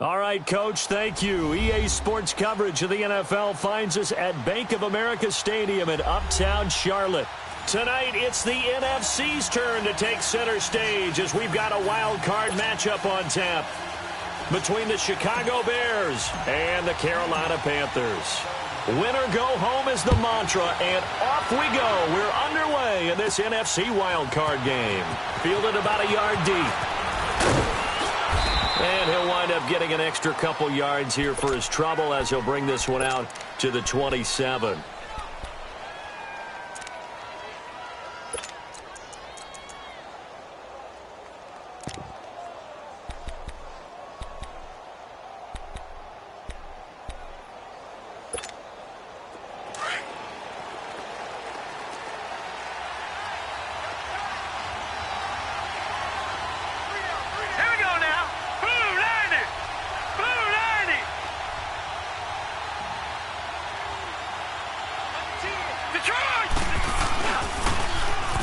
All right, Coach, thank you. EA Sports coverage of the NFL finds us at Bank of America Stadium in Uptown Charlotte. Tonight, it's the NFC's turn to take center stage as we've got a wild card matchup on tap between the Chicago Bears and the Carolina Panthers. Winner go home is the mantra, and off we go. We're underway in this NFC wild card game. Fielded about a yard deep. And he'll wind up getting an extra couple yards here for his trouble as he'll bring this one out to the 27.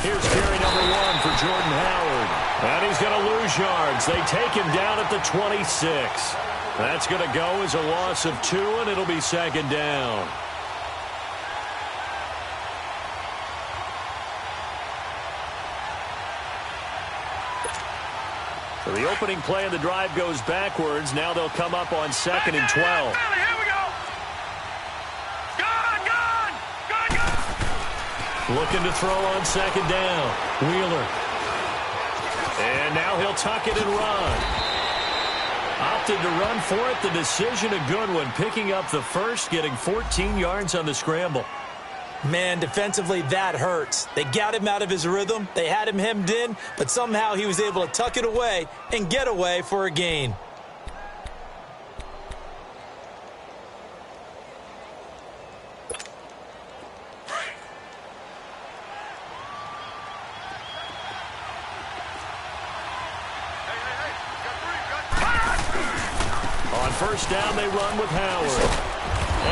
Here's carry number 1 for Jordan Howard. And he's going to lose yards. They take him down at the 26. That's going to go as a loss of 2, and it'll be second down. So the opening play of the drive goes backwards. Now they'll come up on 2nd and 12. Looking to throw on 2nd down. Wheeler. And now he'll tuck it and run. Opted to run for it. The decision a good one. Picking up the first, getting 14 yards on the scramble. Man, defensively, that hurts. They got him out of his rhythm. They had him hemmed in, but somehow he was able to tuck it away and get away for a gain. First down, they run with Howard.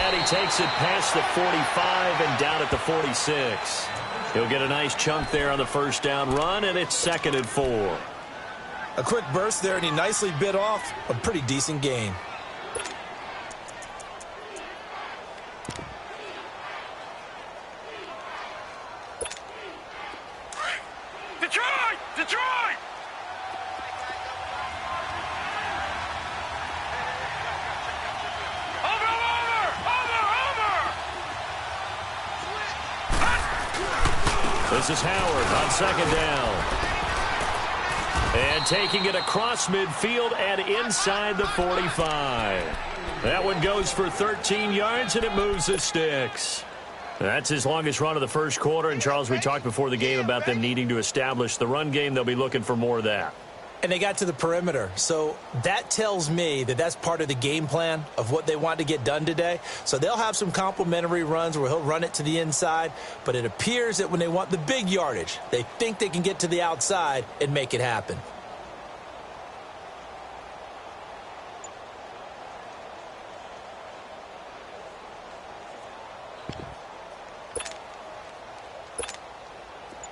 And he takes it past the 45 and down at the 46. He'll get a nice chunk there on the first down run, and it's 2nd and 4. A quick burst there, and he nicely bit off a pretty decent gain. Detroit! This is Howard on 2nd down. And taking it across midfield and inside the 45. That one goes for 13 yards, and it moves the sticks. That's his longest run of the first quarter. And, Charles, we talked before the game about them needing to establish the run game. They'll be looking for more of that. And they got to the perimeter. So that tells me that that's part of the game plan of what they want to get done today. So they'll have some complementary runs where he'll run it to the inside. But it appears that when they want the big yardage, they think they can get to the outside and make it happen.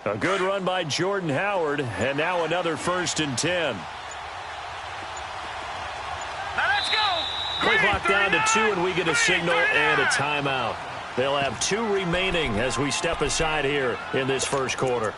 A good run by Jordan Howard, and now another 1st and 10. Now let's go. Play clock down to 2, and we get a signal and a timeout. They'll have 2 remaining as we step aside here in this first quarter.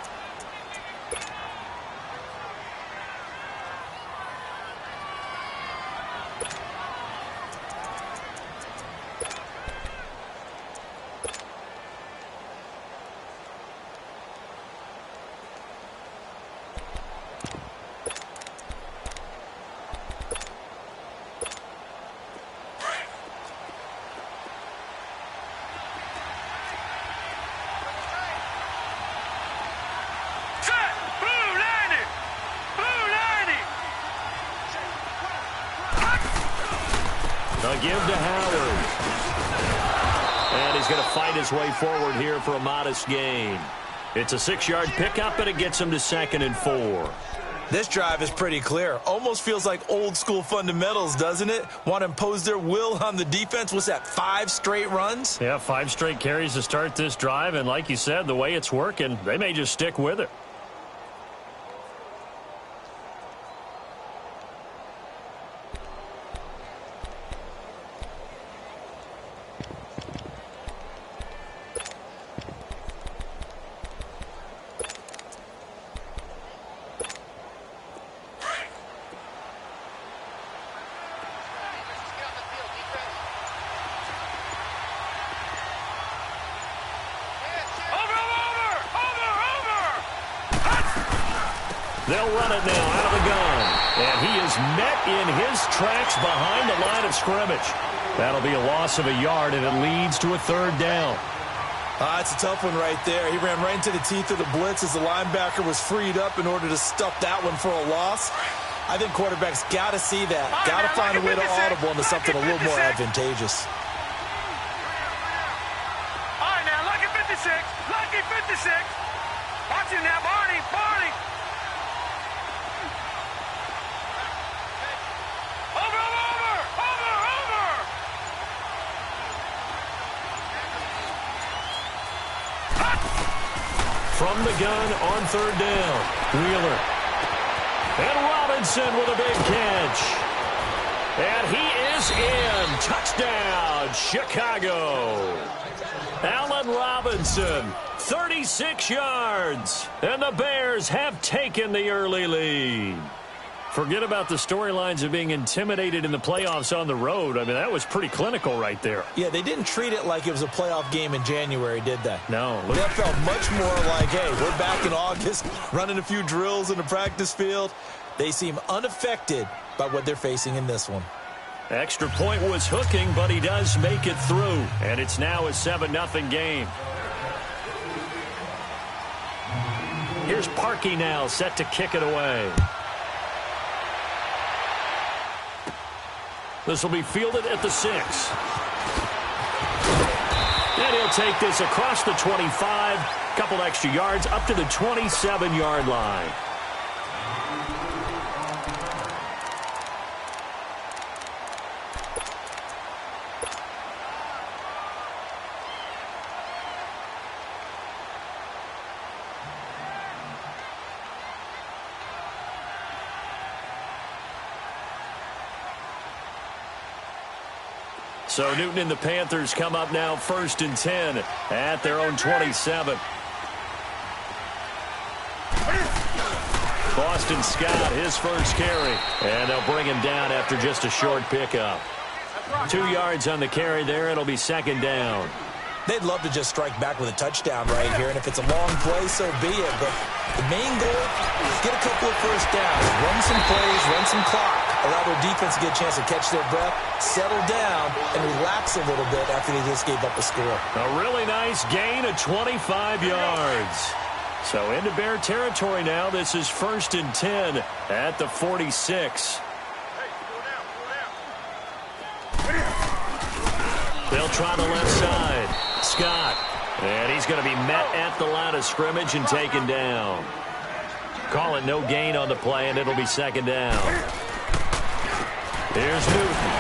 A give to Howard. And he's going to fight his way forward here for a modest gain. It's a 6-yard pickup, and it gets him to 2nd and 4. This drive is pretty clear. Almost feels like old school fundamentals, doesn't it? Want to impose their will on the defense. What's that, 5 straight runs? Yeah, 5 straight carries to start this drive. And like you said, the way it's working, they may just stick with it. They'll run it now out of the gun. And he is met in his tracks behind the line of scrimmage. That'll be a loss of a yard, and it leads to a third down. It's a tough one right there. He ran right into the teeth of the blitz as the linebacker was freed up in order to stuff that one for a loss. I think quarterbacks got to see that. Got to find a way to audible into something a little more advantageous. All right, now, lucky 56. Lucky 56. Watch it now, Barney. Barney. Over. From the gun on third down, Wheeler. And Robinson with a big catch. And he is in. Touchdown, Chicago. Allen Robinson, 36 yards. And the Bears have taken the early lead. Forget about the storylines of being intimidated in the playoffs on the road. I mean, that was pretty clinical right there. Yeah, they didn't treat it like it was a playoff game in January, did they? No. That felt much more like, hey, we're back in August, running a few drills in the practice field. They seem unaffected by what they're facing in this one. Extra point was hooking, but he does make it through. And it's now a 7-0 game. Here's Parkey now, set to kick it away. This will be fielded at the 6. And he'll take this across the 25. Couple extra yards up to the 27-yard line. So Newton and the Panthers come up now 1st and 10 at their own 27. Boston Scott, his first carry. And they'll bring him down after just a short pickup. 2 yards on the carry there. It'll be second down. They'd love to just strike back with a touchdown right here. And if it's a long play, so be it. But the main goal is get a couple of first downs. Run some plays, run some clock. Allow their defense to get a chance to catch their breath, settle down, and relax a little bit after they just gave up a score. A really nice gain of 25 yards. So into Bear territory now. This is 1st and 10 at the 46. They'll try the left side. Scott. And he's going to be met at the line of scrimmage and taken down. Call it no gain on the play, and it'll be second down. Here's Newton.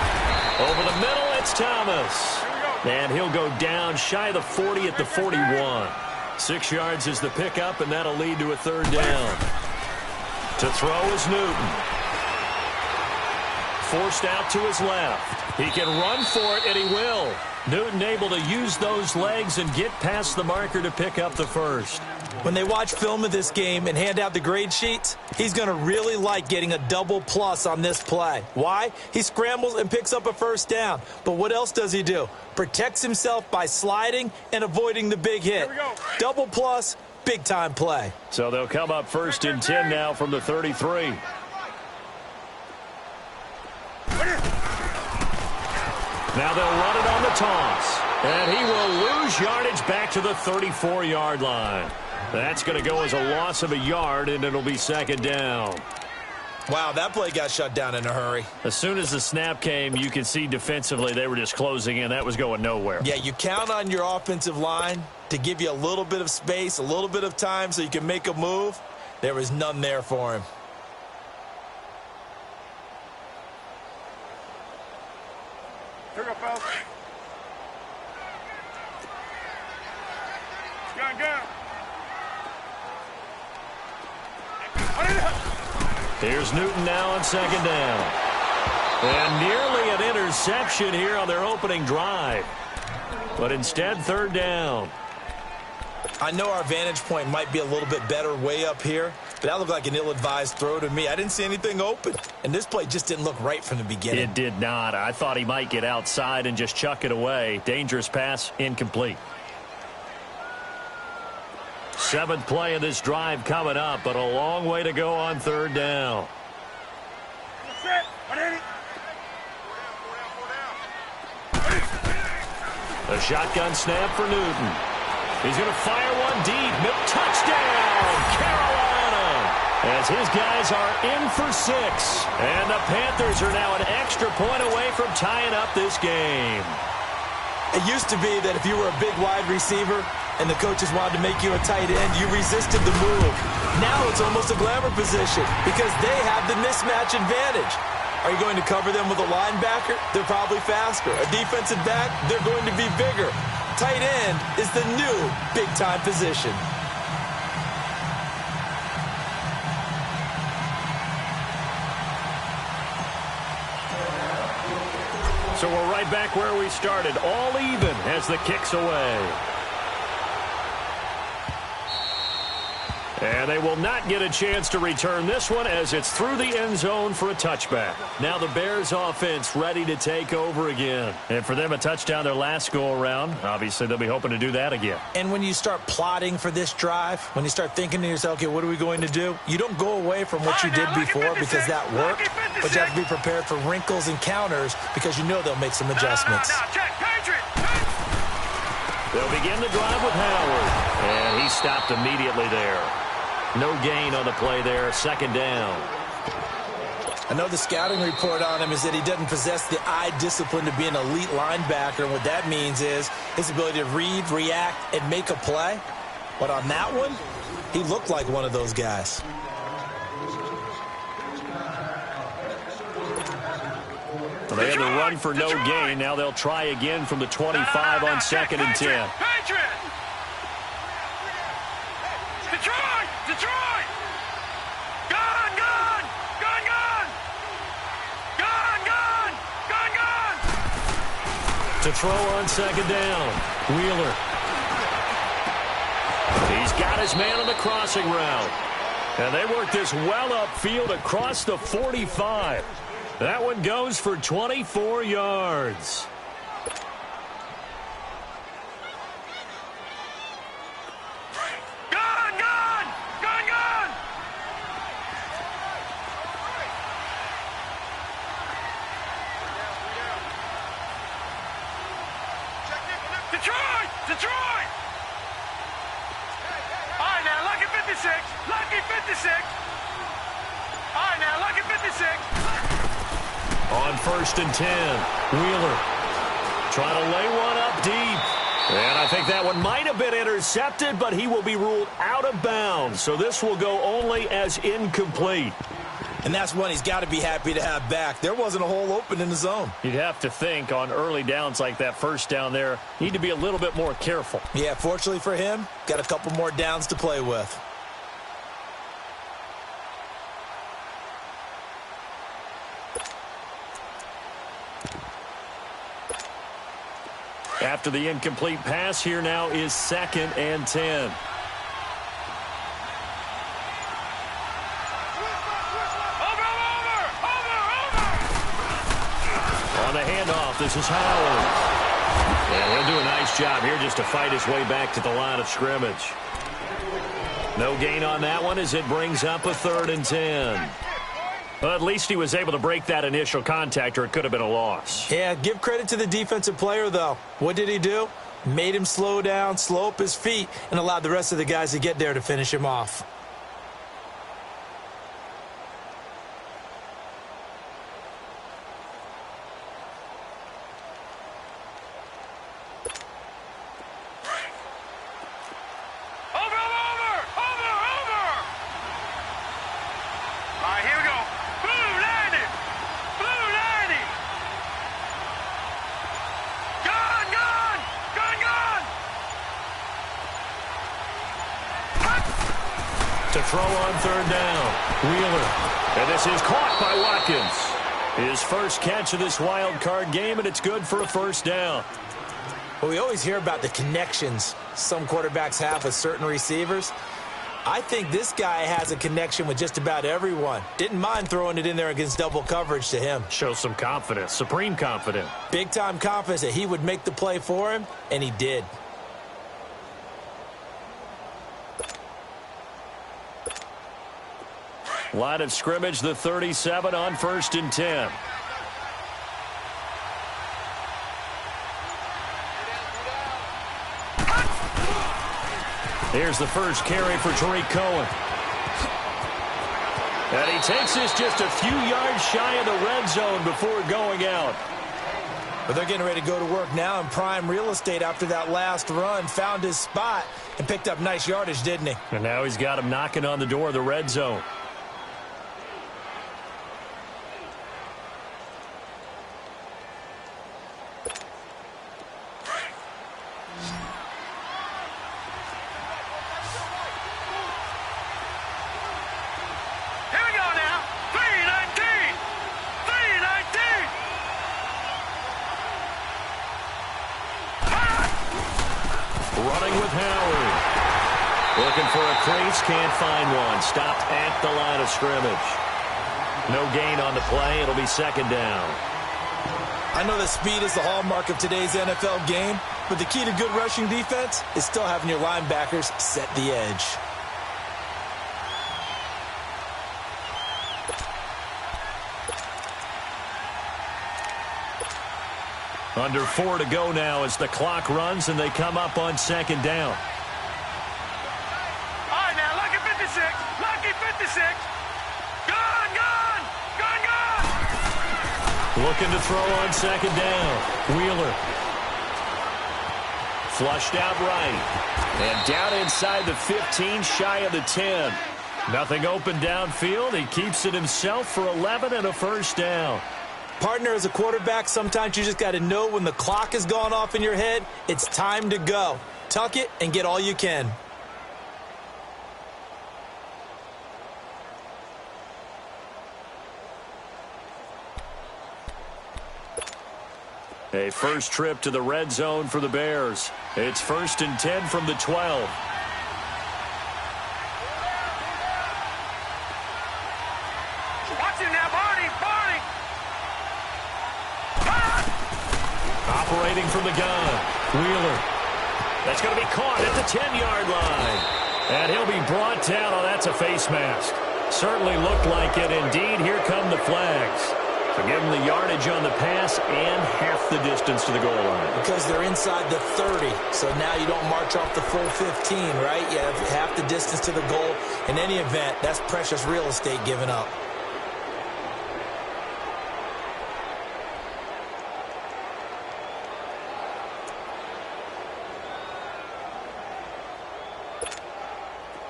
Over the middle, it's Thomas. And he'll go down shy of the 40 at the 41. 6 yards is the pickup, and that'll lead to a third down. To throw is Newton. Forced out to his left. He can run for it, and he will. Newton able to use those legs and get past the marker to pick up the first. When they watch film of this game and hand out the grade sheets, he's going to really like getting a double plus on this play. Why? He scrambles and picks up a first down. But what else does he do? Protects himself by sliding and avoiding the big hit. Double plus, big-time play. So they'll come up 1st and 10 now from the 33. Now they'll run it on the toss. And he will lose yardage back to the 34-yard line. That's going to go as a loss of a yard, and it'll be second down. Wow, that play got shut down in a hurry. As soon as the snap came, you could see defensively they were just closing in. That was going nowhere. Yeah, you count on your offensive line to give you a little bit of space, a little bit of time so you can make a move. There was none there for him. Here we go, fellas. Gun. Here's Newton now on second down. And nearly an interception here on their opening drive. But instead, third down. I know our vantage point might be a little bit better way up here, but that looked like an ill-advised throw to me. I didn't see anything open, and this play just didn't look right from the beginning. It did not. I thought he might get outside and just chuck it away. Dangerous pass, incomplete. Seventh play of this drive coming up, but a long way to go on third down. A shotgun snap for Newton. He's going to fire one deep. Touchdown, Carolina! As his guys are in for 6. And the Panthers are now an extra point away from tying up this game. It used to be that if you were a big wide receiver and the coaches wanted to make you a tight end, you resisted the move. Now it's almost a glamour position because they have the mismatch advantage. Are you going to cover them with a linebacker? They're probably faster. A defensive back? They're going to be bigger. Tight end is the new big-time position. So we're right back where we started, all even as the kick's away. And they will not get a chance to return this one as it's through the end zone for a touchback. Now the Bears offense ready to take over again. And for them, a touchdown their last go-around. Obviously, they'll be hoping to do that again. And when you start plotting for this drive, when you start thinking to yourself, okay, what are we going to do? You don't go away from what you did before because that worked, but you have to be prepared for wrinkles and counters because you know they'll make some adjustments. They'll begin the drive with Howard. And he stopped immediately there. No gain on the play there, second down. I know the scouting report on him is that he doesn't possess the eye discipline to be an elite linebacker. And what that means is his ability to read, react, and make a play. But on that one, he looked like one of those guys. Well, they had to run for no gain. Now they'll try again from the 25 on second and 10. Detroit! Gone! To throw on second down. Wheeler. He's got his man on the crossing route. And they work this well upfield across the 45. That one goes for 24 yards. Detroit! All right, now, lucky 56. Lucky 56. All right, now, lucky 56. On first and 10, Wheeler trying to lay one up deep. And I think that one might have been intercepted, but he will be ruled out of bounds. So this will go only as incomplete. And that's one he's got to be happy to have back. There wasn't a hole open in the zone. You'd have to think on early downs like that first down there, need to be a little bit more careful. Yeah, fortunately for him, got a couple more downs to play with. After the incomplete pass, here now is second and 10. On the handoff, this is Howard. And he'll do a nice job here just to fight his way back to the line of scrimmage. No gain on that one as it brings up a third and 10. Well, at least he was able to break that initial contact, or it could have been a loss. Yeah, give credit to the defensive player, though. What did he do? Made him slow down, slow up his feet, and allowed the rest of the guys to get there to finish him off. To throw on third down, Wheeler. And this is caught by Watkins. His first catch of this wild card game, and it's good for a first down. Well, we always hear about the connections some quarterbacks have with certain receivers. I think this guy has a connection with just about everyone. Didn't mind throwing it in there against double coverage to him. Shows some confidence, supreme confidence. Big-time confidence that he would make the play for him, and he did. Line of scrimmage, the 37 on 1st and 10. Here's the first carry for Tariq Cohen. And he takes this just a few yards shy of the red zone before going out. But they're getting ready to go to work now in prime real estate after that last run. Found his spot and picked up nice yardage, didn't he? And now he's got him knocking on the door of the red zone. Running with Howard. Looking for a crease, can't find one. Stopped at the line of scrimmage. No gain on the play. It'll be 2nd down. I know that speed is the hallmark of today's NFL game, but the key to good rushing defense is still having your linebackers set the edge. Under 4 to go now as the clock runs and they come up on 2nd down. All right, now, lucky 56. Lucky 56. Gone, gone. Gone, gone. Looking to throw on 2nd down. Wheeler. Flushed out right. And down inside the 15, shy of the 10. Nothing open downfield. He keeps it himself for 11 and a 1st down. Partner, as a quarterback, sometimes you just got to know when the clock has gone off in your head, it's time to go. Tuck it and get all you can. A first trip to the red zone for the Bears. It's 1st and 10 from the 12. Watch him now, Barney. Barney. Operating from the gun. Wheeler. That's going to be caught at the 10-yard line. And he'll be brought down. Oh, that's a face mask. Certainly looked like it. Indeed, here come the flags. So give him the yardage on the pass and half the distance to the goal line. Because they're inside the 30, so now you don't march off the full 15, right? You have half the distance to the goal. In any event, that's precious real estate given up.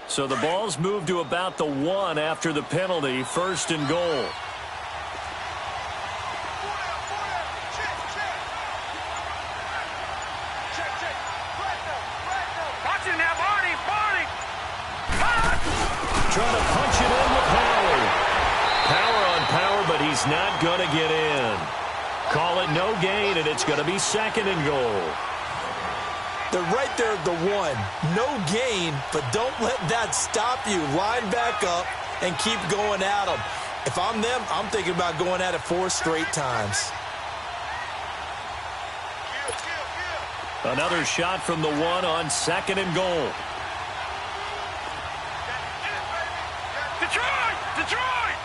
So the ball's moved to about the 1 after the penalty. 1st and goal. Watch him now, Barney. Barney. Trying to punch it in with Howard. Power on power, but he's not going to get in. Call it no gain, and it's going to be 2nd and goal. They're right there at the 1. No gain, but don't let that stop you. Line back up and keep going at them. If I'm them, I'm thinking about going at it 4 straight times. Another shot from the 1 on 2nd and goal. Detroit! Detroit!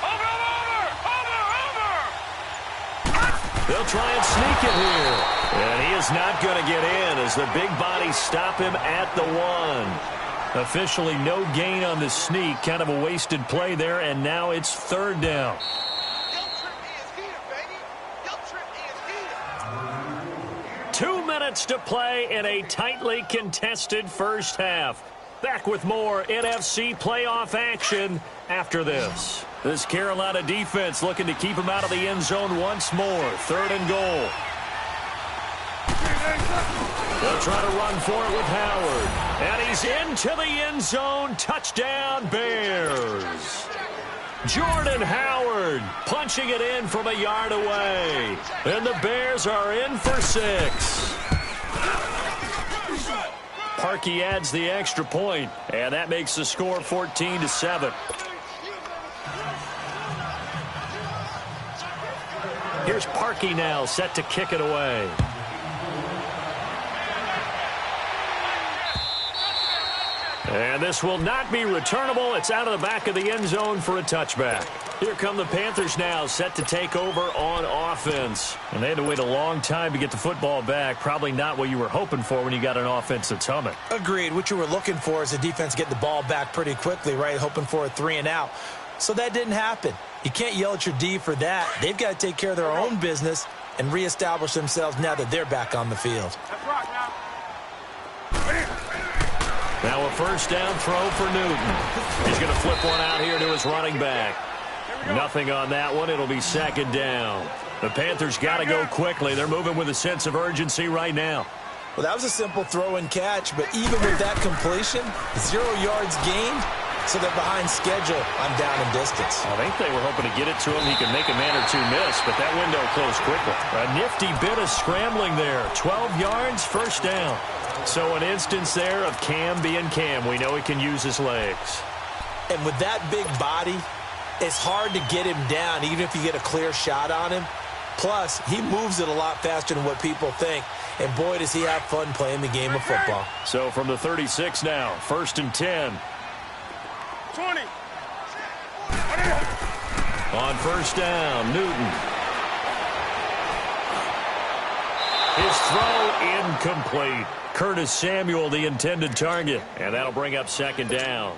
Over! They'll try and sneak it here. And he is not going to get in as the big bodies stop him at the 1. Officially no gain on the sneak. Kind of a wasted play there, and now it's 3rd down. 2 minutes to play in a tightly contested first half. Back with more NFC playoff action after this. This Carolina defense looking to keep him out of the end zone once more. 3rd and goal. They'll try to run for it with Howard. And he's into the end zone. Touchdown, Bears. Jordan Howard punching it in from a yard away. And the Bears are in for 6. Parkey adds the extra point, and that makes the score 14-7. Here's Parkey now, set to kick it away. And this will not be returnable. It's out of the back of the end zone for a touchback. Here come the Panthers now, set to take over on offense. And they had to wait a long time to get the football back. Probably not what you were hoping for when you got an offense that's humming. Agreed. What you were looking for is the defense get the ball back pretty quickly, right? Hoping for a 3-and-out. So that didn't happen. You can't yell at your D for that. They've got to take care of their own business and reestablish themselves now that they're back on the field. Now a first down throw for Newton. He's going to flip one out here to his running back. Nothing on that one. It'll be second down. The Panthers got to go quickly. They're moving with a sense of urgency right now. Well, that was a simple throw and catch, but even with that completion, 0 yards gained, so they're behind schedule on down and distance. I think they were hoping to get it to him. He could make a man or two miss, but that window closed quickly. A nifty bit of scrambling there. 12 yards, first down. So an instance there of Cam being Cam. We know he can use his legs. And with that big body, it's hard to get him down, even if you get a clear shot on him. Plus, he moves it a lot faster than what people think. And boy, does he have fun playing the game of football. So from the 36 now, first and 10. 20. On first down, Newton. His throw incomplete. Curtis Samuel, the intended target. And that'll bring up second down.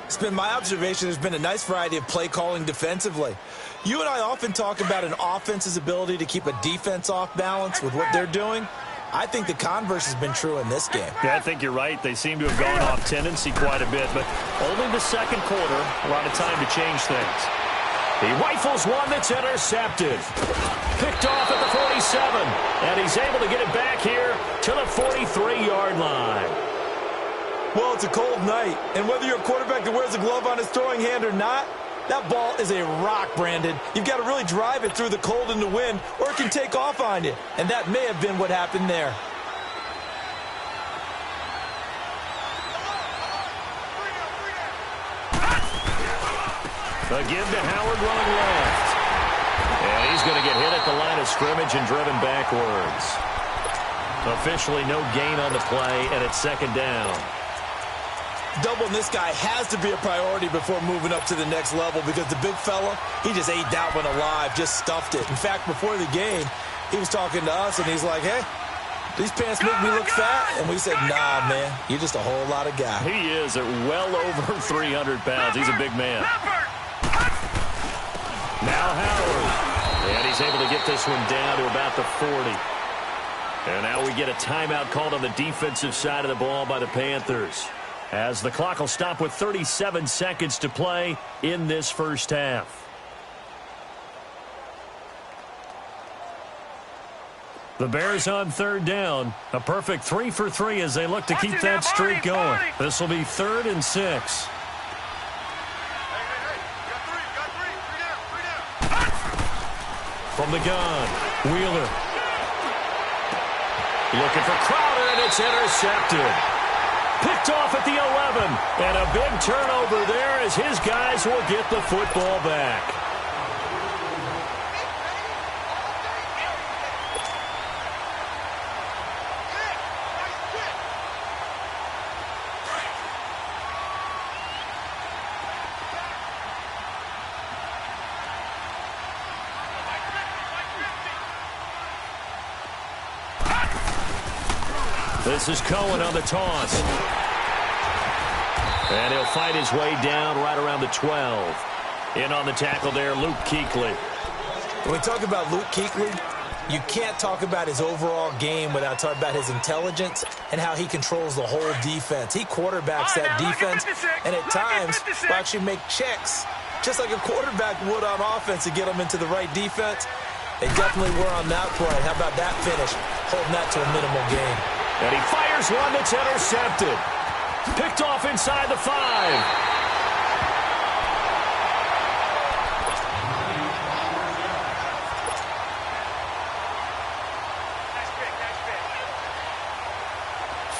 It's been my observation there's been a nice variety of play calling defensively. You and I often talk about an offense's ability to keep a defense off balance with what they're doing. I think the converse has been true in this game. Yeah, I think you're right. They seem to have gone off tendency quite a bit, but only the second quarter, a lot of time to change things. He rifles one that's intercepted. Picked off at the 47, and he's able to get it back here to the 43-yard line. Well, it's a cold night, and whether you're a quarterback that wears a glove on his throwing hand or not, that ball is a rock, Brandon. You've got to really drive it through the cold and the wind, or it can take off on you. And that may have been what happened there. The give to Howard running left. And he's going to get hit at the line of scrimmage and driven backwards. Officially no gain on the play, and it's second down. Doubling this guy has to be a priority before moving up to the next level because the big fella, he just ate that one alive, just stuffed it. In fact, before the game, he was talking to us, and he's like, hey, these pants make me look fat? And we said, nah, man, you're just a whole lot of guy. He is at well over 300 pounds. He's a big man. Now Howard. And he's able to get this one down to about the 40. And now we get a timeout called on the defensive side of the ball by the Panthers, as the clock will stop with 37 seconds to play in this first half. The Bears on third down. A perfect 3 for 3 as they look to keep that streak going. This will be 3rd and 6. From the gun, Wheeler. Looking for Crowder, and it's intercepted. Picked off at the 11, and a big turnover there as his guys will get the football back. This is Cohen on the toss. And he'll fight his way down right around the 12. In on the tackle there, Luke Kuechly. When we talk about Luke Kuechly, you can't talk about his overall game without talking about his intelligence and how he controls the whole defense. He quarterbacks that defense, and at times will actually make checks, just like a quarterback would on offense to get them into the right defense. They definitely were on that play. How about that finish, holding that to a minimal gain. And he fires one that's intercepted. Picked off inside the 5.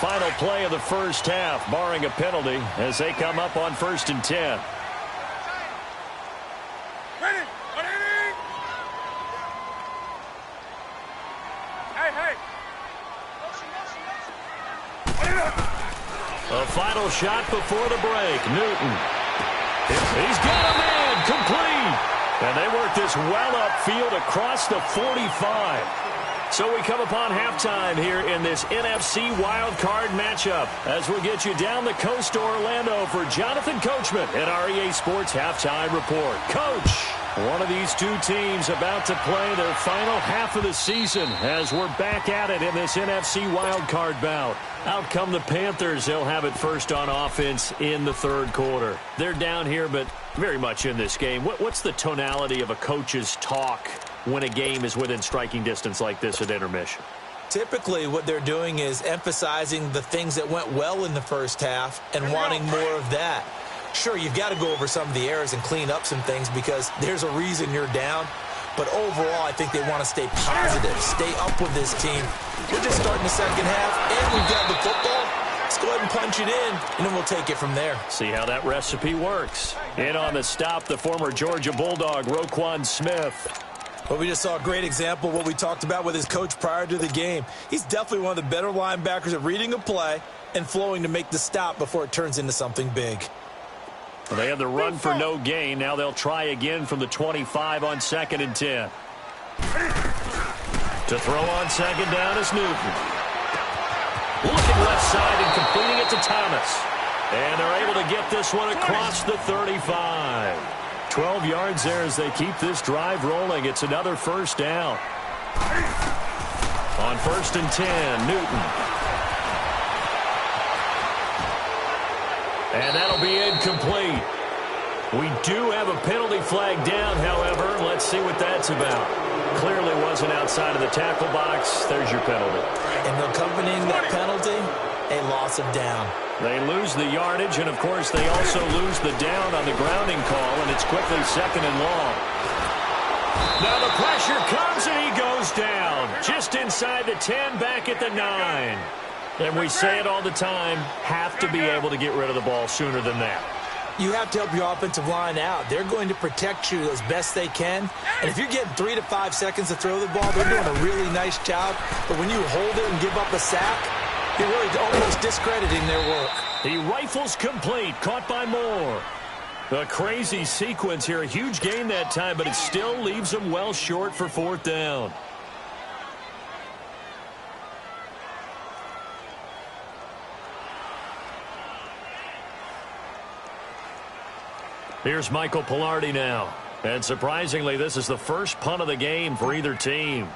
Final play of the first half, barring a penalty, as they come up on 1st and 10. A final shot before the break. Newton. He's got a man. Complete. And they work this well upfield across the 45. So we come upon halftime here in this NFC wildcard matchup as we'll get you down the coast to Orlando for Jonathan Coachman at our EA Sports Halftime Report. Coach, one of these two teams about to play their final half of the season as we're back at it in this NFC wildcard bout. Out come the Panthers. They'll have it first on offense in the third quarter. They're down here, but very much in this game. What's the tonality of a coach's talk when a game is within striking distance like this at intermission? Typically, what they're doing is emphasizing the things that went well in the first half and wanting more of that. Sure, you've got to go over some of the errors and clean up some things because there's a reason you're down. But overall, I think they want to stay positive, stay up with this team. We're just starting the second half, and we've got the football. Let's go ahead and punch it in, and then we'll take it from there. See how that recipe works. In on the stop, the former Georgia Bulldog, Roquan Smith. Well, we just saw a great example of what we talked about with his coach prior to the game. He's definitely one of the better linebackers at reading a play and flowing to make the stop before it turns into something big. Well, they had the run for no gain. Now they'll try again from the 25 on 2nd and 10. To throw on second down is Newton. Looking left side and completing it to Thomas. And they're able to get this one across the 35. 12 yards there as they keep this drive rolling. It's another first down. On 1st and 10, Newton. And that'll be incomplete. We do have a penalty flag down, however. Let's see what that's about. Clearly wasn't outside of the tackle box. There's your penalty. And accompanying that penalty, a loss of down. They lose the yardage, and, of course, they also lose the down on the grounding call, and it's quickly 2nd and long. Now the pressure comes, and he goes down. Just inside the 10, back at the 9. And we say it all the time, have to be able to get rid of the ball sooner than that. You have to help your offensive line out. They're going to protect you as best they can. And if you're getting 3 to 5 seconds to throw the ball, they're doing a really nice job. But when you hold it and give up a sack, you're really almost discrediting their work. He rifles complete, caught by Moore. A crazy sequence here. A huge gain that time, but it still leaves them well short for 4th down. Here's Michael Pilardi now. And surprisingly, this is the first punt of the game for either team.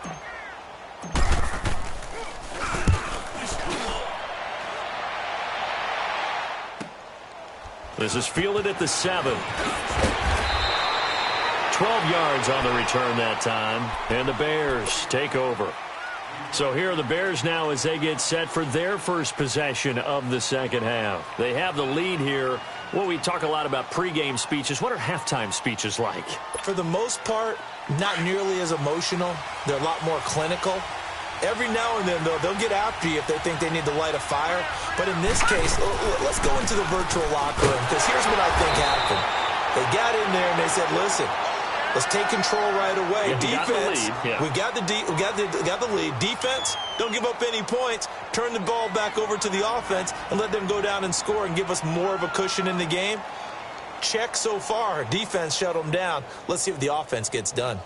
This is fielded at the 7. 12 yards on the return that time. And the Bears take over. So here are the Bears now as they get set for their first possession of the second half. They have the lead here. Well, we talk a lot about pregame speeches. What are halftime speeches like? For the most part, not nearly as emotional. They're a lot more clinical. Every now and then, though, they'll get after you if they think they need to light a fire. But in this case, let's go into the virtual locker room, because here's what I think happened. They got in there and they said, listen, let's take control right away. Defense, we got the lead. Defense, don't give up any points. Turn the ball back over to the offense and let them go down and score and give us more of a cushion in the game. Check so far. Defense shut them down. Let's see if the offense gets done.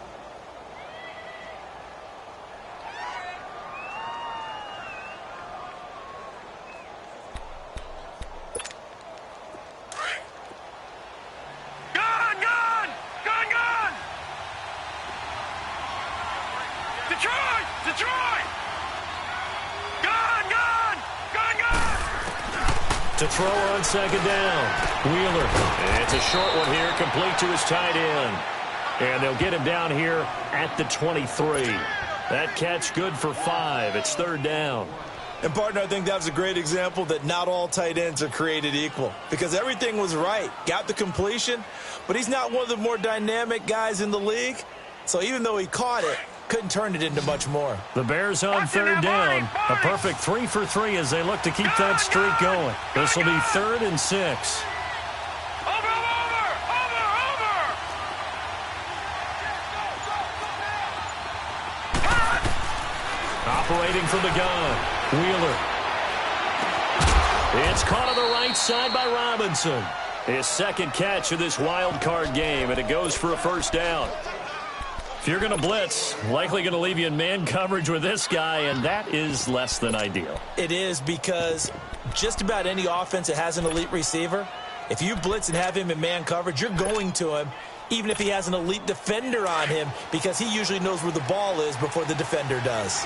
To throw on second down. Wheeler. It's a short one here, complete to his tight end. And they'll get him down here at the 23. That catch good for 5. It's 3rd down. And, partner, I think that was a great example that not all tight ends are created equal. Because everything was right. Got the completion, but he's not one of the more dynamic guys in the league. So even though he caught it, couldn't turn it into much more. The Bears on 3rd down. A perfect 3 for 3 as they look to keep that streak going. This will be 3rd and 6. Operating from the gun. Wheeler. It's caught on the right side by Robinson. His second catch of this wild card game, and it goes for a first down. If you're going to blitz, likely going to leave you in man coverage with this guy, and that is less than ideal. It is, because just about any offense that has an elite receiver, if you blitz and have him in man coverage, you're going to him, even if he has an elite defender on him, because he usually knows where the ball is before the defender does.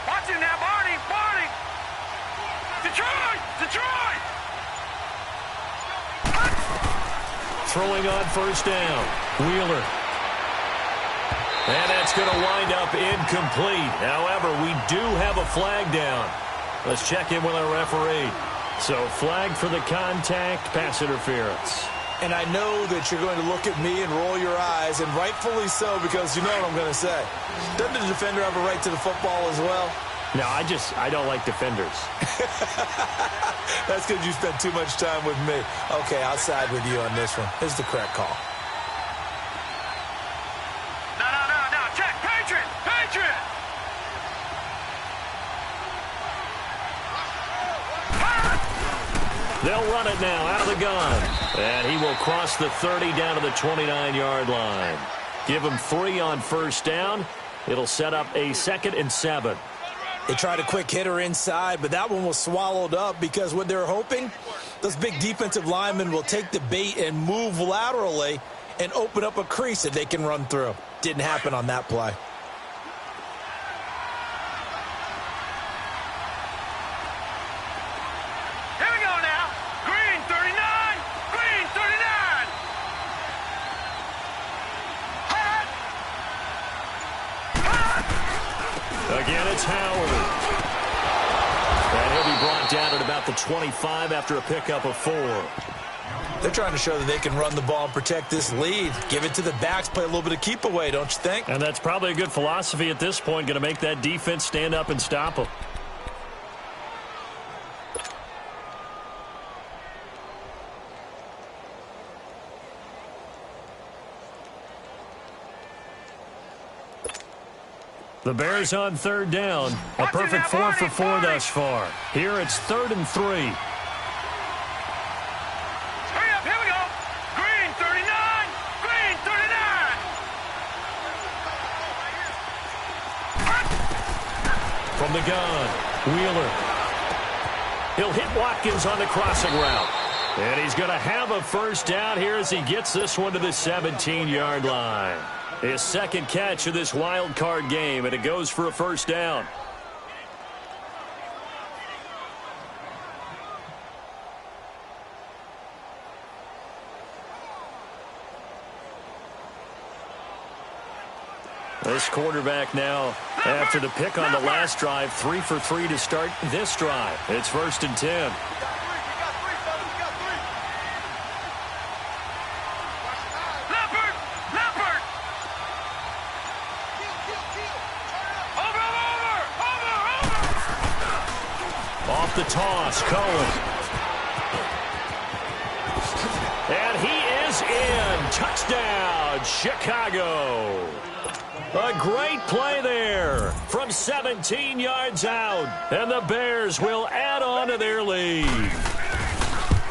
Watch him now, Barney! Barney! Detroit! Detroit! Throwing on first down. Wheeler. And that's going to wind up incomplete. However, we do have a flag down. Let's check in with our referee. So, flag for the contact, pass interference. And I know that you're going to look at me and roll your eyes, and rightfully so, because you know what I'm going to say. Doesn't the defender have a right to the football as well? No, I don't like defenders. That's because you spent too much time with me. Okay, I'll side with you on this one. This is the correct call. No. Check. Patriot! Patriot! They'll run it now out of the gun. And he will cross the 30 down to the 29-yard line. Give him 3 on first down. It'll set up a 2nd and 7. They tried a quick hitter inside, but that one was swallowed up because what they're hoping, those big defensive linemen will take the bait and move laterally and open up a crease that they can run through. Didn't happen on that play. Here we go now. Green 39. Green 39. Again, it's Howard. And he'll be brought down at about the 25 after a pickup of 4. They're trying to show that they can run the ball and protect this lead. Give it to the backs, play a little bit of keep away, don't you think? And that's probably a good philosophy at this point, going to make that defense stand up and stop them. The Bears on 3rd down. A perfect 4 for 4 thus far. Here it's 3rd and 3. Hurry up, here we go. Green 39. Green 39. From the gun, Wheeler. He'll hit Watkins on the crossing route. And he's going to have a first down here as he gets this one to the 17-yard line. His second catch of this wild card game, and it goes for a first down. This quarterback now, after the pick on the last drive, 3 for 3 to start this drive. It's 1st and 10. The toss, Cohen. And he is in. Touchdown, Chicago. A great play there from 17 yards out. And the Bears will add on to their lead.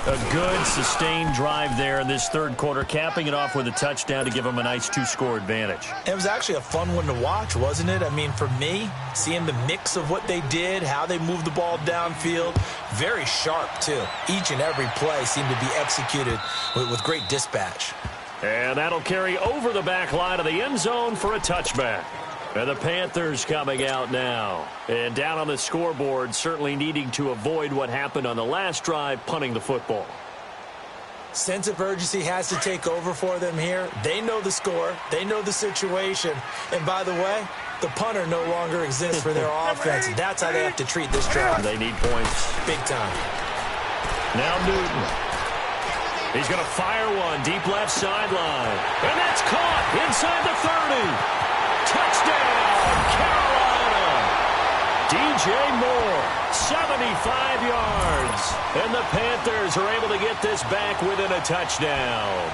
A good, sustained drive there in this 3rd quarter, capping it off with a touchdown to give them a nice 2-score advantage. It was actually a fun one to watch, wasn't it? I mean, for me, seeing the mix of what they did, how they moved the ball downfield, very sharp, too. Each and every play seemed to be executed with great dispatch. And that'll carry over the back line of the end zone for a touchback. And the Panthers coming out now. And down on the scoreboard, certainly needing to avoid what happened on the last drive, punting the football. Sense of urgency has to take over for them here. They know the score. They know the situation. And by the way, the punter no longer exists for their offense. That's how they have to treat this drive. They need points. Big time. Now Newton. He's going to fire one deep left sideline. And that's caught inside the 30. Touchdown, Carolina. DJ Moore, 75 yards. And the Panthers are able to get this back within a touchdown.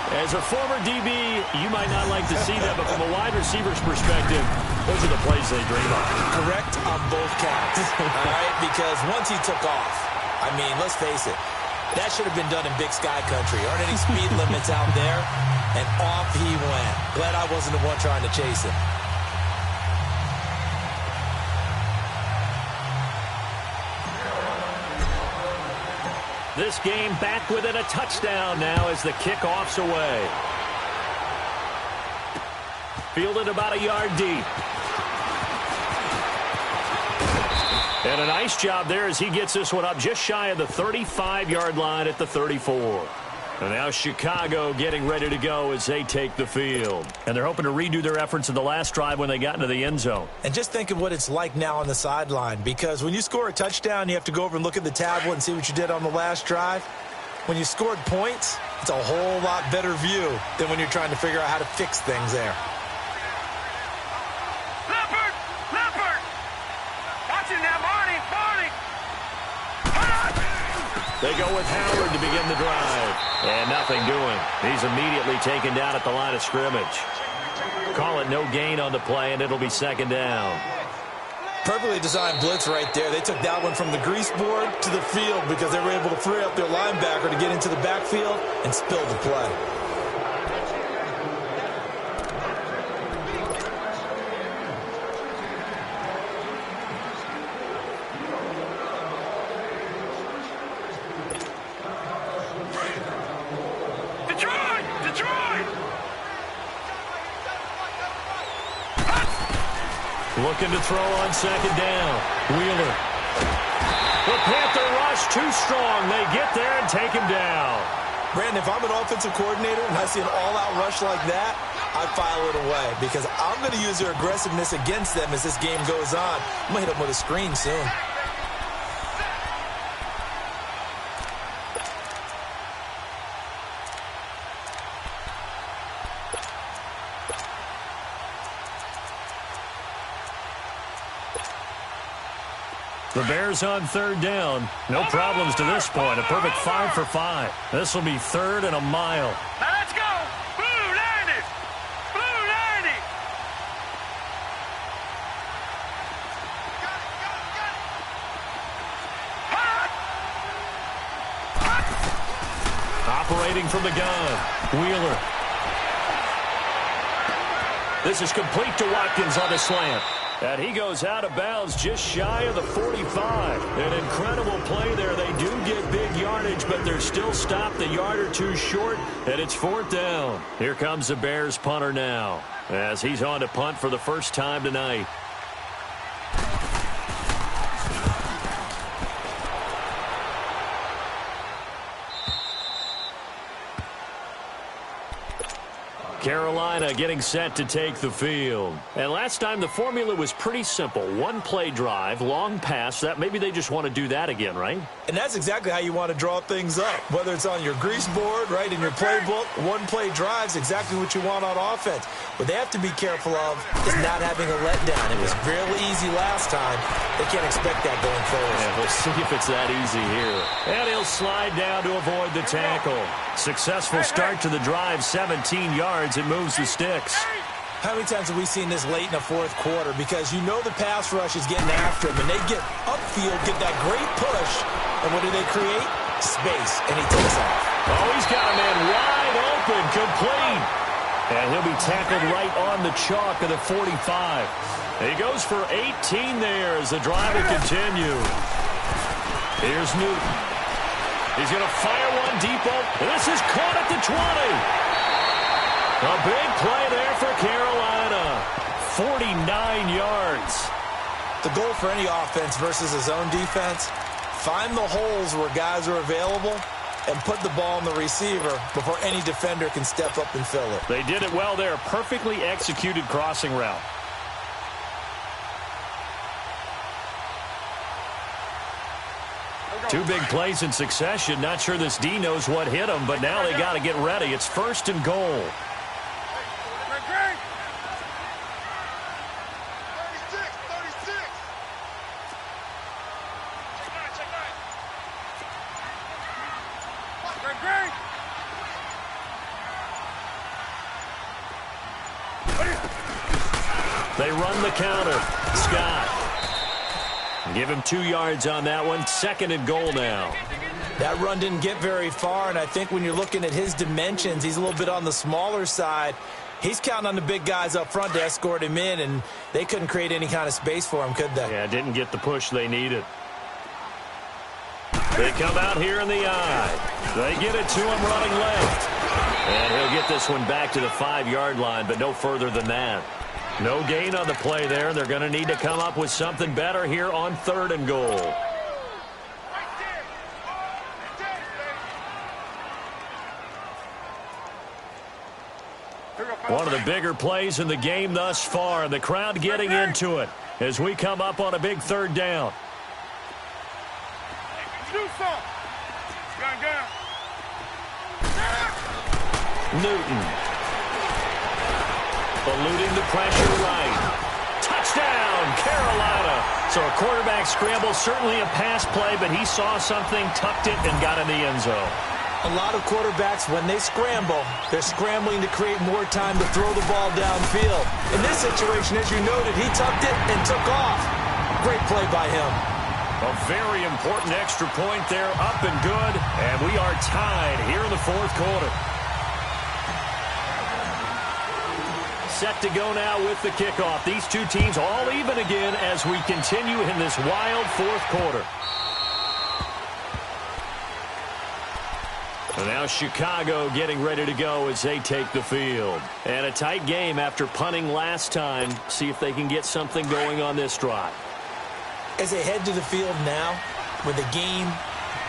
As a former DB, you might not like to see that, but from a wide receiver's perspective, those are the plays they dream of. Correct on both counts, all right? Because once he took off, I mean, let's face it, that should have been done in Big Sky Country. Aren't any speed limits out there? And off he went. Glad I wasn't the one trying to chase him. This game back within a touchdown now as the kickoff's away. Fielded about a yard deep. And a nice job there as he gets this one up just shy of the 35-yard line at the 34. And now Chicago getting ready to go as they take the field. And they're hoping to redo their efforts in the last drive when they got into the end zone. And just think of what it's like now on the sideline, because when you score a touchdown, you have to go over and look at the tablet and see what you did on the last drive. When you scored points, it's a whole lot better view than when you're trying to figure out how to fix things there. Leopard! Watch it now, Barney! They go with Howard to begin the drive. And nothing doing. He's immediately taken down at the line of scrimmage. Call it no gain on the play, and it'll be second down. Perfectly designed blitz right there. They took that one from the grease board to the field because they were able to free up their linebacker to get into the backfield and spill the play. Looking to throw on second down. Wheeler. The Panther rush too strong. They get there and take him down. Brandon, if I'm an offensive coordinator and I see an all-out rush like that, I file it away because I'm going to use their aggressiveness against them as this game goes on. I'm going to hit them with a screen soon. The Bears on third down. No problems to this point. A perfect 5 for 5. This will be third and a mile. Now let's go! Blue 90! Blue 90! Operating from the gun. Wheeler. This is complete to Watkins on the slant. And he goes out of bounds just shy of the 45. An incredible play there. They do get big yardage, but they're still stopped a yard or two short, and it's fourth down. Here comes the Bears punter now as he's on to punt for the first time tonight. Carolina getting set to take the field. And last time the formula was pretty simple. One play drive, long pass. That maybe they just want to do that again, right? And that's exactly how you want to draw things up. Whether it's on your grease board, right, in your playbook, one play drive's exactly what you want on offense. What they have to be careful of is not having a letdown. It was fairly easy last time. They can't expect that going forward. Yeah, we'll see if it's that easy here. And he'll slide down to avoid the tackle. Successful start to the drive, 17 yards. It moves the sticks. How many times have we seen this late in the fourth quarter? Because you know the pass rush is getting after him, and they get upfield, get that great push, and what do they create? Space, and he takes off. Oh, he's got a man wide open, complete. And he'll be tackled right on the chalk of the 45. He goes for 18 there as the drive will continue. Here's Newton. He's going to fire one deep open. This is caught at the 20. A big play there for Carolina. 49 yards. The goal for any offense versus a zone defense, find the holes where guys are available and put the ball on the receiver before any defender can step up and fill it. They did it well there. Perfectly executed crossing route. Two big plays in succession. Not sure this D knows what hit him, but now they got to get ready. It's first and goal. They run the counter. Scott. Give him 2 yards on that one. 2nd and goal now. That run didn't get very far, and I think when you're looking at his dimensions, he's a little bit on the smaller side. He's counting on the big guys up front to escort him in, and they couldn't create any kind of space for him, could they? Yeah, didn't get the push they needed. They come out here in the eye. They get it to him running left. And he'll get this one back to the 5-yard line, but no further than that. No gain on the play there. They're going to need to come up with something better here on 3rd and goal. One of the bigger plays in the game thus far, and the crowd getting into it as we come up on a big 3rd down. Newton. Eluding the pressure right. Touchdown, Carolina. So a quarterback scramble, certainly a pass play, but he saw something, tucked it, and got in the end zone. A lot of quarterbacks, when they scramble, they're scrambling to create more time to throw the ball downfield. In this situation, as you noted, he tucked it and took off. Great play by him. A very important extra point there, up and good, and we are tied here in the 4th quarter. Set to go now with the kickoff. These two teams all even again as we continue in this wild 4th quarter. And now Chicago getting ready to go as they take the field. And a tight game after punting last time. See if they can get something going on this drive. As they head to the field now, with the game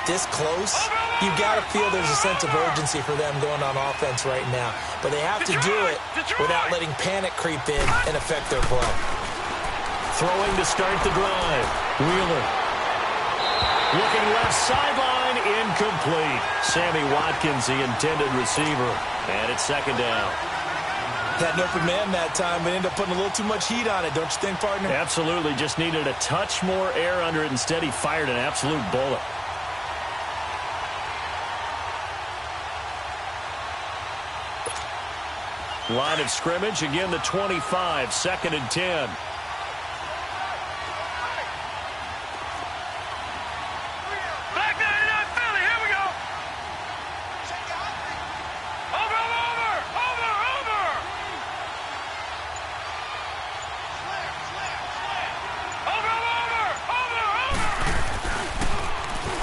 this close, you've got to feel there's a sense of urgency for them going on offense right now. But they have to do it without letting panic creep in and affect their play. Throwing to start the drive. Wheeler. Looking left sideline, incomplete. Sammy Watkins, the intended receiver. And it's 2nd down. Had an open man that time, but ended up putting a little too much heat on it, don't you think, partner? Absolutely. Just needed a touch more air under it. Instead, he fired an absolute bullet. Line of scrimmage, again the 25, 2nd and 10. Back 99 Philly, here we go. Over.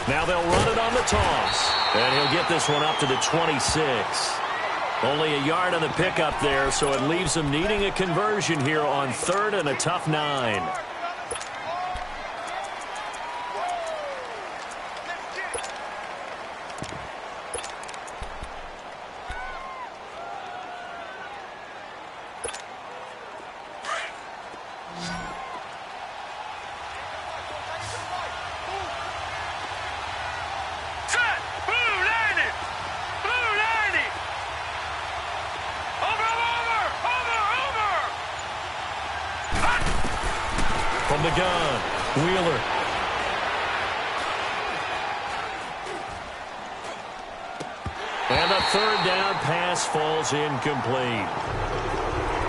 Now they'll run it on the toss. And he'll get this one up to the 26. Only a yard on the pickup there, so it leaves them needing a conversion here on 3rd and a tough 9. From the gun, Wheeler. And a 3rd down pass falls incomplete.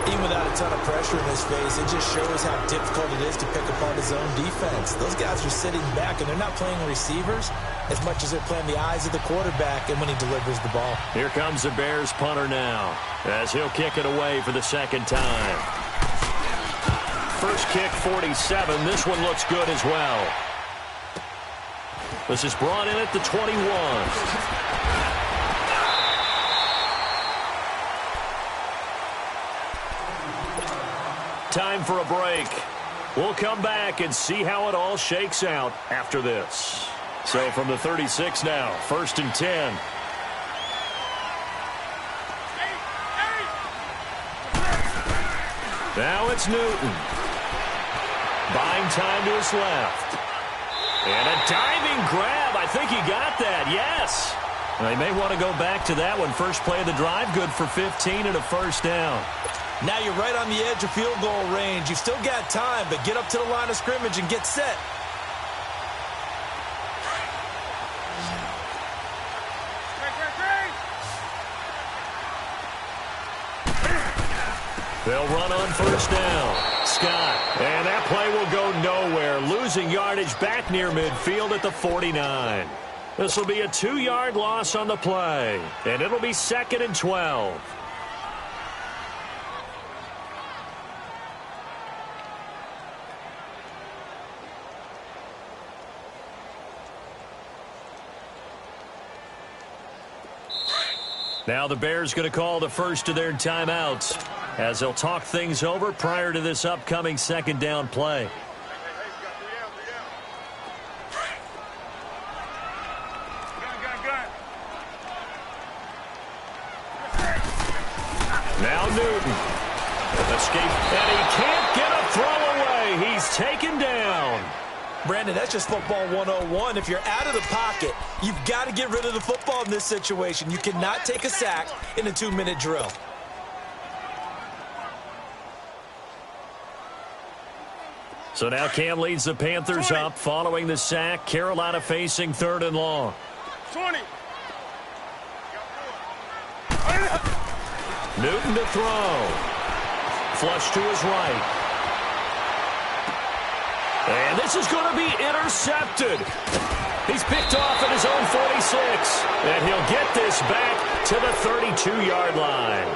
Even without a ton of pressure in his face, it just shows how difficult it is to pick apart his own defense. Those guys are sitting back, and they're not playing receivers as much as they're playing the eyes of the quarterback and when he delivers the ball. Here comes the Bears punter now, as he'll kick it away for the 2nd time. First kick, 47. This one looks good as well. This is brought in at the 21. Time for a break. We'll come back and see how it all shakes out after this. So from the 36 now, 1st and 10. Now it's Newton. Buying time to his left. And a diving grab. I think he got that. Yes. They may want to go back to that one. First play of the drive. Good for 15 and a 1st down. Now you're right on the edge of field goal range. You've still got time, but get up to the line of scrimmage and get set. They'll run on 1st down. Scott. And that play will go nowhere, losing yardage back near midfield at the 49. This will be a 2-yard loss on the play, and it'll be 2nd and 12. Now the Bears going to call the first of their timeouts as they'll talk things over prior to this upcoming 2nd down play. Now Newton. Escape, and he can't get a throw away. He's taken down. Brandon, that's just football 101. If you're out of the pocket, you've got to get rid of the football in this situation. You cannot take a sack in a 2-minute drill. So now Cam leads the Panthers up following the sack. Carolina facing 3rd and long. 20. Newton to throw. Flush to his right. And this is going to be intercepted. He's picked off at his own 46. And he'll get this back to the 32-yard line.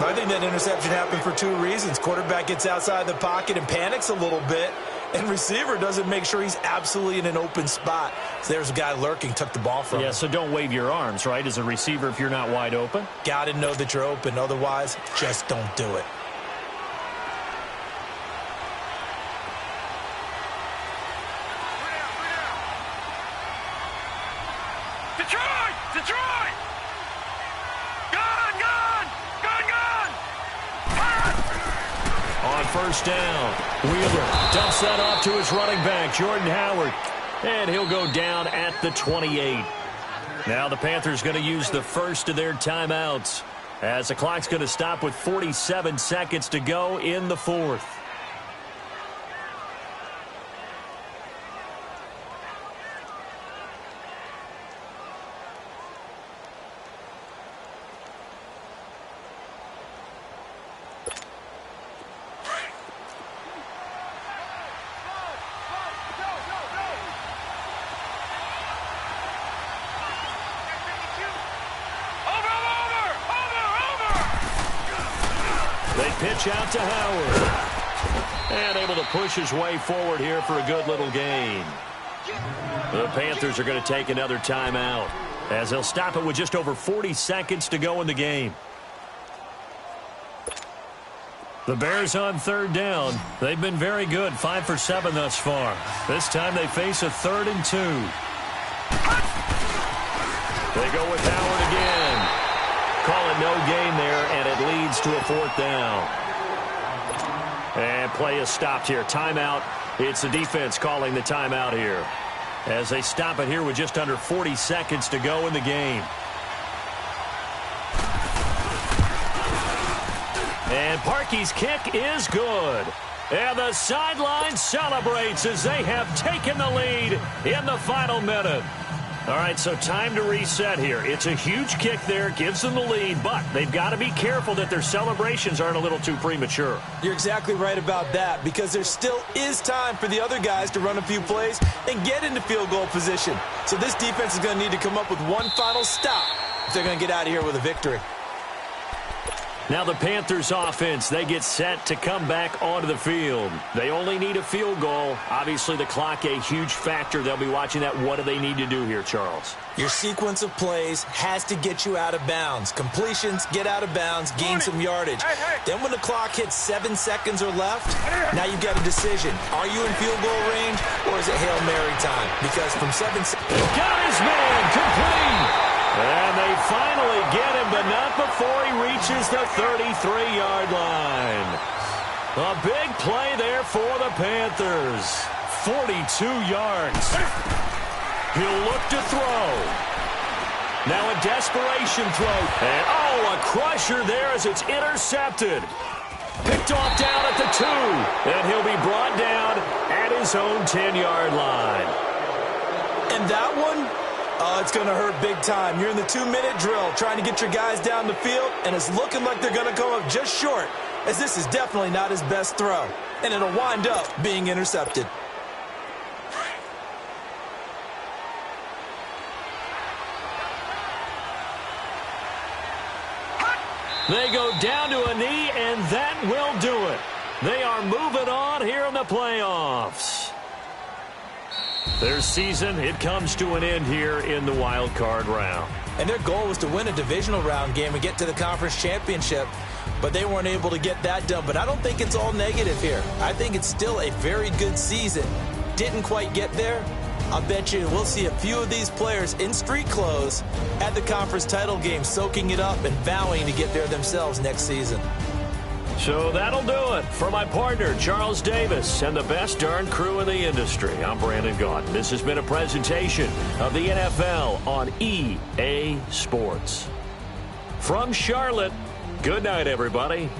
I think that interception happened for 2 reasons. Quarterback gets outside the pocket and panics a little bit. And receiver doesn't make sure he's absolutely in an open spot. So there's a guy lurking, took the ball from him. Yeah, so don't wave your arms, right, as a receiver if you're not wide open. Got to know that you're open. Otherwise, just don't do it. Detroit! Gone! On 1st down, Wheeler dumps that off to his running back, Jordan Howard. And he'll go down at the 28. Now the Panthers going to use the first of their timeouts as the clock's going to stop with 47 seconds to go in the 4th. Pitch out to Howard. And able to push his way forward here for a good little gain. The Panthers are going to take another timeout as they'll stop it with just over 40 seconds to go in the game. The Bears on 3rd down. They've been very good, 5 for 7 thus far. This time they face a 3rd and 2. They go with Howard again. Call it no gain there, and it leads to a 4th down. And play is stopped here. Timeout. It's the defense calling the timeout here as they stop it here with just under 40 seconds to go in the game. And Parkey's kick is good. And the sideline celebrates as they have taken the lead in the final minute. All right, so time to reset here. It's a huge kick there, gives them the lead, but they've got to be careful that their celebrations aren't a little too premature. You're exactly right about that, because there still is time for the other guys to run a few plays and get into field goal position. So this defense is going to need to come up with one final stop if they're going to get out of here with a victory. Now the Panthers offense, they get set to come back onto the field. They only need a field goal. Obviously the clock a huge factor. They'll be watching that. What do they need to do here, Charles? Your sequence of plays has to get you out of bounds. Completions, get out of bounds, gain some yardage. Then when the clock hits 7 seconds or left, now you've got a decision. Are you in field goal range or is it Hail Mary time? Because from 7 seconds... Got his man, complete! And they finally get him, but not before he reaches the 33-yard line. A big play there for the Panthers. 42 yards. He'll look to throw. Now a desperation throw. And, oh, a crusher there as it's intercepted. Picked off down at the 2. And he'll be brought down at his own 10-yard line. And that one... oh, it's going to hurt big time. You're in the 2-minute drill trying to get your guys down the field, and it's looking like they're going to come up just short as this is definitely not his best throw, and it'll wind up being intercepted. They go down to a knee, and that will do it. They are moving on here in the playoffs. Their season, it comes to an end here in the wild card round. And their goal was to win a divisional round game and get to the conference championship, but they weren't able to get that done. But I don't think it's all negative here. I think it's still a very good season. Didn't quite get there. I'll bet you we'll see a few of these players in street clothes at the conference title game, soaking it up and vowing to get there themselves next season. So that'll do it for my partner, Charles Davis, and the best darn crew in the industry. I'm Brandon Gaudin. This has been a presentation of the NFL on EA Sports. From Charlotte, good night, everybody.